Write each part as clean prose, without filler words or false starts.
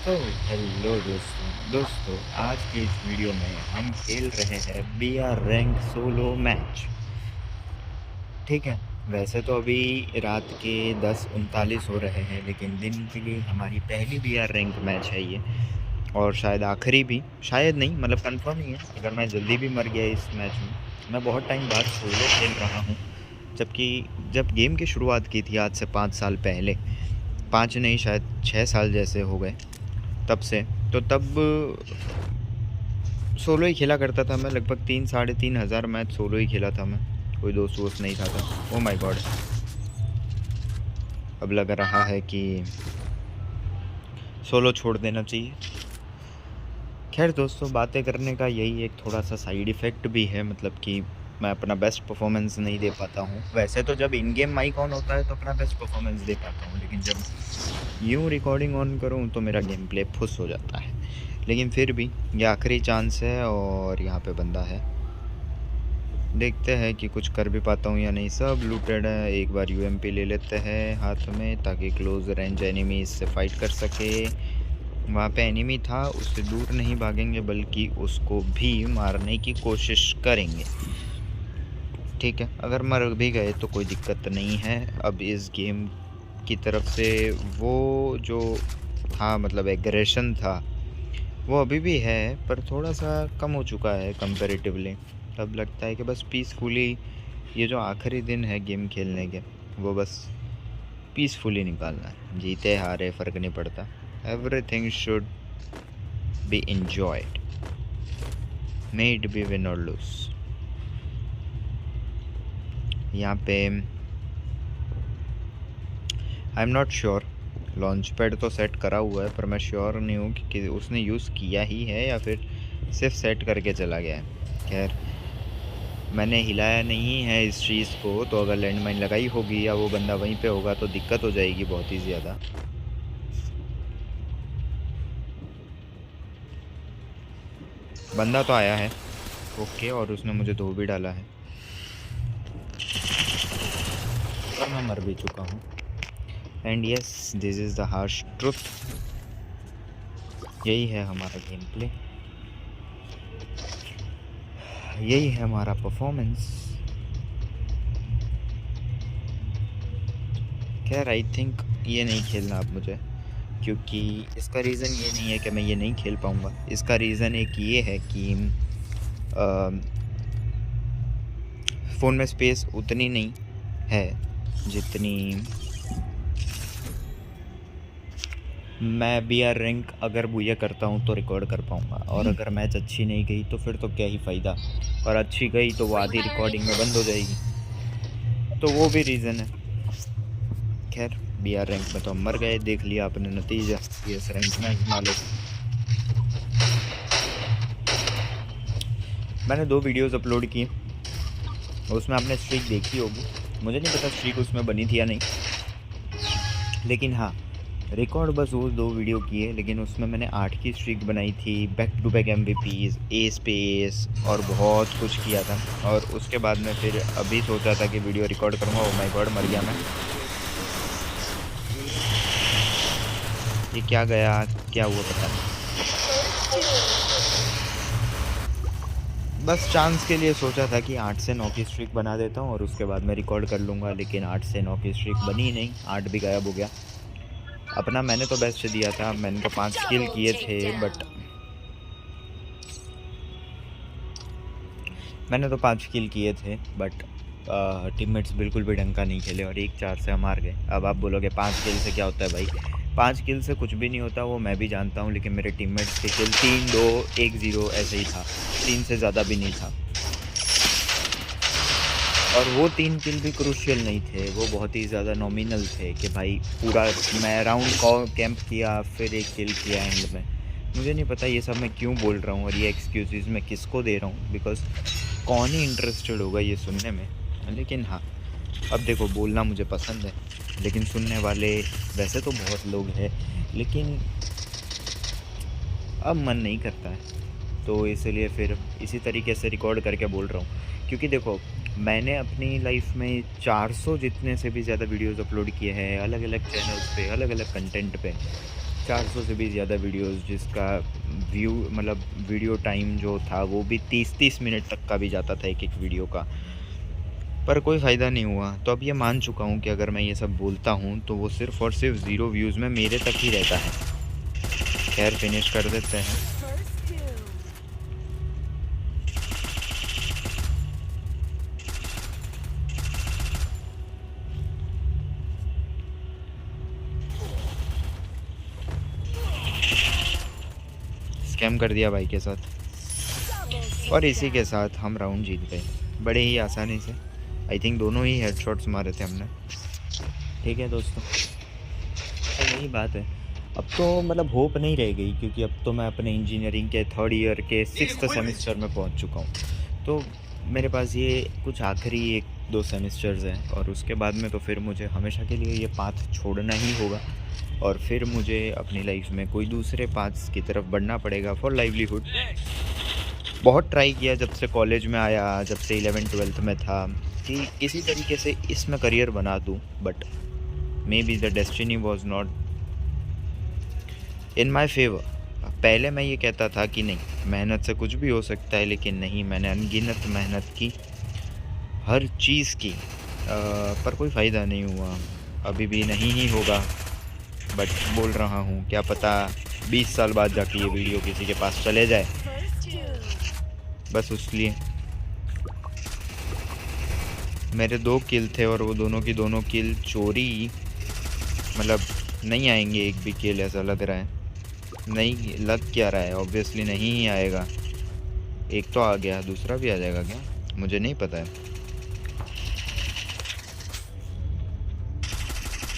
तो हेलो दोस्तों आज के इस वीडियो में हम खेल रहे हैं बीआर रैंक सोलो मैच। ठीक है। वैसे तो अभी रात के 10:39 हो रहे हैं, लेकिन दिन के लिए हमारी पहली बीआर रैंक मैच है ये, और शायद आखिरी भी, शायद नहीं, मतलब कंफर्म ही है। अगर मैं जल्दी भी मर गया इस मैच में, मैं बहुत टाइम बाद सोलो खेल रहा हूँ। जबकि जब गेम की शुरुआत की थी आज से 5 साल पहले, 5 नहीं शायद 6 साल जैसे हो गए तब से, तो तब सोलो ही खेला करता था मैं। लगभग 3-3.5 हज़ार मैच सोलो ही खेला था मैं, कोई दोस्त वोस्त नहीं था। ओ माय गॉड, अब लग रहा है कि सोलो छोड़ देना चाहिए। खैर दोस्तों, बातें करने का यही एक थोड़ा सा साइड इफ़ेक्ट भी है, मतलब कि मैं अपना बेस्ट परफॉर्मेंस नहीं दे पाता हूँ। वैसे तो जब इन गेम माइक ऑन होता है तो अपना बेस्ट परफॉर्मेंस दे पाता हूँ, लेकिन जब यूँ रिकॉर्डिंग ऑन करूँ तो मेरा गेम प्ले फुस हो जाता है। लेकिन फिर भी ये आखिरी चांस है और यहाँ पे बंदा है, देखते हैं कि कुछ कर भी पाता हूँ या नहीं। सब लूटेड है। एक बार यूएमपी ले लेते हैं हाथ में ताकि क्लोज रेंज एनिमी इससे फाइट कर सके। वहाँ पे एनिमी था, उससे दूर नहीं भागेंगे बल्कि उसको भी मारने की कोशिश करेंगे। ठीक है, अगर मर भी गए तो कोई दिक्कत नहीं है। अब इस गेम की तरफ से वो जो था, मतलब एग्रेशन था, वो अभी भी है, पर थोड़ा सा कम हो चुका है कंपैरेटिवली। अब लगता है कि बस पीसफुली ये जो आखिरी दिन है गेम खेलने के, वो बस पीसफुली निकालना है। जीते हारे फ़र्क नहीं पड़ता, everything should be enjoyed, may it be win और लूज। यहाँ पे I am not sure, launch pad तो सेट करा हुआ है, पर मैं श्योर नहीं हूँ कि उसने यूज़ किया ही है या फिर सिर्फ सेट करके चला गया है। खैर, मैंने हिलाया नहीं है इस चीज़ को, तो अगर लैंडमाइन लगाई होगी या वो बंदा वहीं पे होगा तो दिक्कत हो जाएगी बहुत ही ज़्यादा। बंदा तो आया है, ओके, और उसने मुझे धो भी डाला है और मैं मर भी चुका हूँ। And yes, this is the harsh truth. यही है हमारा गेम प्ले, यही है हमारा परफॉर्मेंस। खैर आई थिंक ये नहीं खेलना अब मुझे, क्योंकि इसका रीज़न ये नहीं है कि मैं ये नहीं खेल पाऊँगा। इसका रीज़न एक ये है कि फ़ोन में स्पेस उतनी नहीं है जितनी मैं बीआर रैंक अगर बुया करता हूँ तो रिकॉर्ड कर पाऊँगा, और अगर मैच अच्छी नहीं गई तो फिर तो क्या ही फ़ायदा, और अच्छी गई तो वो आधी रिकॉर्डिंग में बंद हो जाएगी, तो वो भी रीज़न है। खैर, बीआर रैंक में तो हम मर गए, देख लिया आपने नतीजा। इस रैंक में हिमालय मैंने 2 वीडियोज़ अपलोड किए, उसमें आपने स्ट्रीक देखी होगी। मुझे नहीं पता स्ट्रीक उसमें बनी थी या नहीं, लेकिन हाँ, रिकॉर्ड बस वो 2 वीडियो किए, लेकिन उसमें मैंने 8 की स्ट्रीक बनाई थी, बैक टू बैक एमवीपीज़, एस पे एस, और बहुत कुछ किया था। और उसके बाद में फिर अभी सोचा था कि वीडियो रिकॉर्ड करूँगा। ओ माय गॉड, मर गया मैं। ये क्या गया, क्या हुआ पता नहीं। बस चांस के लिए सोचा था कि 8 से 9 की स्ट्रीक बना देता हूँ और उसके बाद मैं रिकॉर्ड कर लूँगा, लेकिन 8 से 9 की स्ट्रीक बनी नहीं, 8 भी गायब हो गया। अपना मैंने तो बेस्ट दिया था, मैंने तो 5 किल किए थे, बट टीममेट्स बिल्कुल भी ढंग का नहीं खेले और 1-4 से हम हार गए। अब आप बोलोगे 5 किल से क्या होता है भाई? 5 किल से कुछ भी नहीं होता, वो मैं भी जानता हूँ, लेकिन मेरे टीममेट्स के किल 3-2-1-0 ऐसे ही था, 3 से ज़्यादा भी नहीं था। और वो 3 किल भी क्रूशियल नहीं थे, वो बहुत ही ज़्यादा नॉमिनल थे कि भाई पूरा मैं राउंड को कैंप किया फिर 1 किल किया एंड में। मुझे नहीं पता ये सब मैं क्यों बोल रहा हूँ और ये एक्सक्यूज़ मैं किसको दे रहा हूँ, बिकॉज़ कौन ही इंटरेस्टेड होगा ये सुनने में। लेकिन हाँ, अब देखो, बोलना मुझे पसंद है, लेकिन सुनने वाले वैसे तो बहुत लोग हैं, लेकिन अब मन नहीं करता है, तो इसलिए फिर इसी तरीके से रिकॉर्ड करके बोल रहा हूँ। क्योंकि देखो, मैंने अपनी लाइफ में 400 जितने से भी ज़्यादा वीडियोस अपलोड किए हैं, अलग अलग चैनल्स पे, अलग अलग कंटेंट पे। 400 से भी ज़्यादा वीडियोस जिसका व्यू मतलब वीडियो टाइम जो था वो भी 30-30 मिनट तक का भी जाता था एक वीडियो का, पर कोई फ़ायदा नहीं हुआ। तो अब ये मान चुका हूँ कि अगर मैं ये सब बोलता हूँ तो वो सिर्फ़ और सिर्फ 0 व्यूज़ में मेरे तक ही रहता है। खैर फिनिश कर देते हैं। स्कैम कर दिया भाई के साथ और इसी के साथ हम राउंड जीत गए बड़े ही आसानी से। आई थिंक दोनों ही हेडशॉट्स मारे थे हमने। ठीक है दोस्तों, तो यही बात है। अब तो मतलब होप नहीं रह गई, क्योंकि अब तो मैं अपने इंजीनियरिंग के 3rd ईयर के 6th सेमेस्टर में पहुंच चुका हूं। तो मेरे पास ये कुछ आखिरी 1-2 सेमेस्टर्स हैं और उसके बाद में तो फिर मुझे हमेशा के लिए ये पाथ छोड़ना ही होगा और फिर मुझे अपनी लाइफ में कोई दूसरे पाथ्स की तरफ बढ़ना पड़ेगा फॉर लाइवलीहुड। बहुत ट्राई किया जब से कॉलेज में आया, जब से 11th-12th में था, कि किसी तरीके से इसमें करियर बना दूं, but may be the destiny was not in my favour. पहले मैं ये कहता था कि नहीं, मेहनत से कुछ भी हो सकता है, लेकिन नहीं, मैंने अनगिनत मेहनत की, हर चीज़ की, पर कोई फ़ायदा नहीं हुआ। अभी भी नहीं ही होगा, बट बोल रहा हूँ, क्या पता 20 साल बाद जाके ये वीडियो किसी के पास चले जाए, बस उसलिए। मेरे 2 किल थे और वो दोनों की दोनों किल चोरी, मतलब नहीं आएंगे एक भी किल, ऐसा लग रहा है। नहीं लग क्या रहा है, ऑब्वियसली नहीं ही आएगा। एक तो आ गया, दूसरा भी आ जाएगा क्या, मुझे नहीं पता है।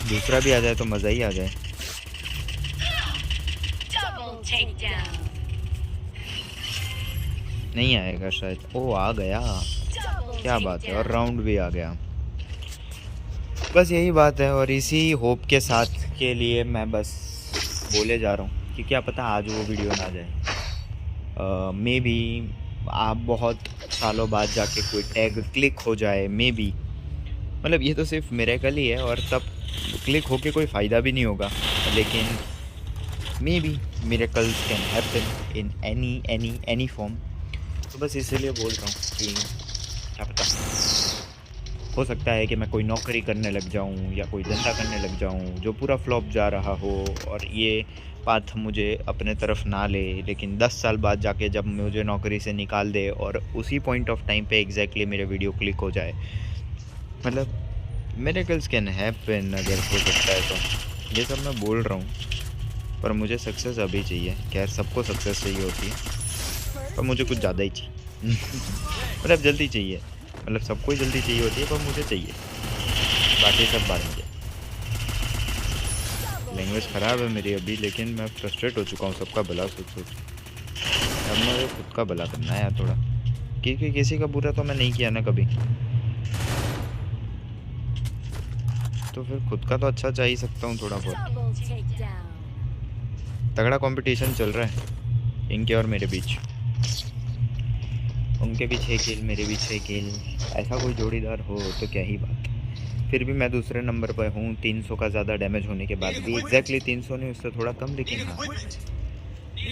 दूसरा भी आ जाए तो मज़ा ही आ जाए। नहीं आएगा शायद। ओ आ गया, क्या बात है, और राउंड भी आ गया। बस यही बात है और इसी होप के साथ के लिए मैं बस बोले जा रहा हूँ कि क्या पता आज वो वीडियो ना जाए। मे बी आप बहुत सालों बाद जाके कोई टैग क्लिक हो जाए, मे बी, मतलब ये तो सिर्फ मिरेकल ही है और तब क्लिक होके कोई फ़ायदा भी नहीं होगा, लेकिन may be miracles can happen in any form. तो बस इसीलिए बोल रहा हूँ कि क्या पता, हो सकता है कि मैं कोई नौकरी करने लग जाऊँ या कोई धंधा करने लग जाऊँ जो पूरा फ्लॉप जा रहा हो और ये पाथ मुझे अपने तरफ ना ले, लेकिन 10 साल बाद जाके जब मुझे नौकरी से निकाल दे और उसी पॉइंट ऑफ टाइम पे एग्जैक्टली मेरे वीडियो क्लिक हो जाए। मतलब मिरेकल्स कैन हैपन, अगर हो सकता है तो। ये सब मैं बोल रहा हूँ, पर मुझे सक्सेस अभी चाहिए। खैर सबको सक्सेस चाहिए होती है, पर मुझे कुछ ज़्यादा ही चाहिए। मतलब जल्दी चाहिए, मतलब सबको ही जल्दी चाहिए होती है, पर मुझे चाहिए, बाकी सब बाद में। लैंग्वेज ख़राब है मेरी अभी, लेकिन मैं फ्रस्ट्रेट हो चुका हूँ सबका भला सोच सोच। अब मुझे खुद का भला करना है यार थोड़ा, क्योंकि किसी का बुरा तो मैं नहीं किया ना कभी, तो फिर खुद का तो अच्छा चाह ही सकता हूँ थोड़ा बहुत। तगड़ा कंपटीशन चल रहा है इनके और मेरे बीच, उनके भी 6 किल, मेरे भी 6 किल। ऐसा कोई जोड़ीदार हो तो क्या ही बात। फिर भी मैं दूसरे नंबर पर हूँ 300 का ज़्यादा डैमेज होने के बाद भी। एग्जैक्टली 300 नहीं, उससे थोड़ा कम, लेकिन हाँ।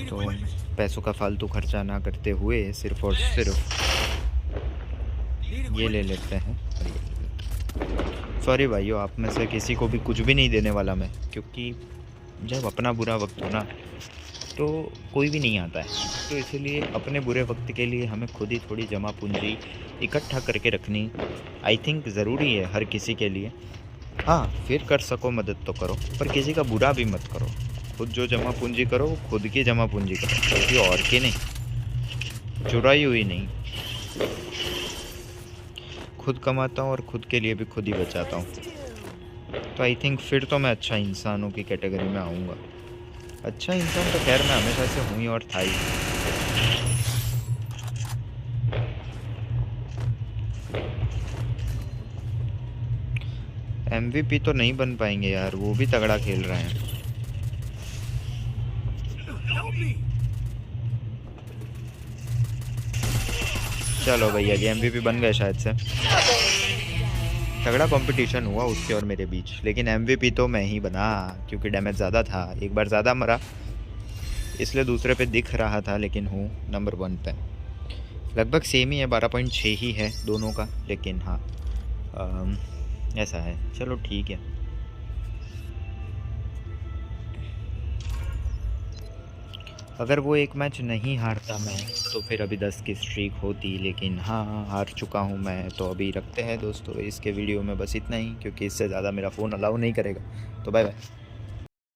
तो पैसों का फालतू खर्चा ना करते हुए सिर्फ और सिर्फ ये ले लेते हैं। सॉरी भाइयों, आप में से किसी को भी कुछ भी नहीं देने वाला मैं, क्योंकि जब अपना बुरा वक्त हो ना तो कोई भी नहीं आता है। तो इसीलिए अपने बुरे वक्त के लिए हमें खुद ही थोड़ी जमा पूंजी इकट्ठा करके रखनी आई थिंक ज़रूरी है हर किसी के लिए। हाँ, फिर कर सको मदद तो करो, पर किसी का बुरा भी मत करो। खुद जो जमा पूंजी करो वो खुद की जमा पूंजी करो, बल्कि और की नहीं, चुराई हुई नहीं। खुद कमाता हूँ और खुद के लिए भी खुद ही बचाता हूँ, तो आई थिंक फिर तो मैं अच्छा इंसानों की कैटेगरी में आऊँगा। अच्छा इंसान तो खैर मैं हमेशा से हूँ ही और था ही। MVP तो नहीं बन पाएंगे यार, वो भी तगड़ा खेल रहे हैं। चलो भैया जी, MVP बन गए शायद से। तगड़ा कंपटीशन हुआ उसके और मेरे बीच, लेकिन एमवीपी तो मैं ही बना क्योंकि डैमेज ज़्यादा था। एक बार ज़्यादा मरा इसलिए दूसरे पे दिख रहा था, लेकिन हूँ नंबर 1 पे। लगभग सेम ही है, 12.6 ही है दोनों का, लेकिन हाँ ऐसा है। चलो ठीक है। अगर वो एक मैच नहीं हारता मैं तो फिर अभी 10 की स्ट्रीक होती, लेकिन हाँ हार चुका हूँ मैं। तो अभी रखते हैं दोस्तों इसके वीडियो में बस इतना ही, क्योंकि इससे ज़्यादा मेरा फ़ोन अलाउ नहीं करेगा। तो बाय बाय।